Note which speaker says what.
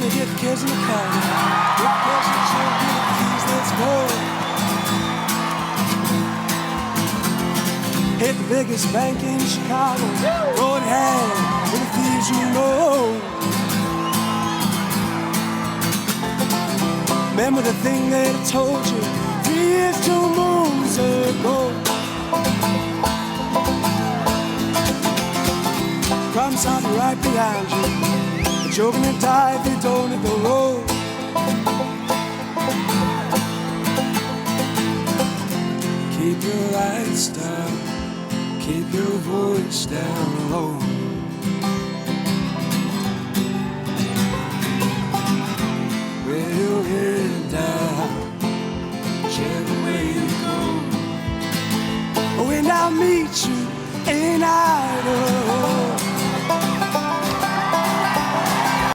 Speaker 1: money, get the kids in the car. Get the kids in the show, get the keys, let's go. Hit the biggest bank in Chicago. Go in hand with the thieves you know. Remember the thing that I told you 3 years, 2 moons ago. Problems are right behind you. The children that die if they don't hit the road. Keep your lights down, keep your voice down low. With your head down, whichever way you go. When I meet you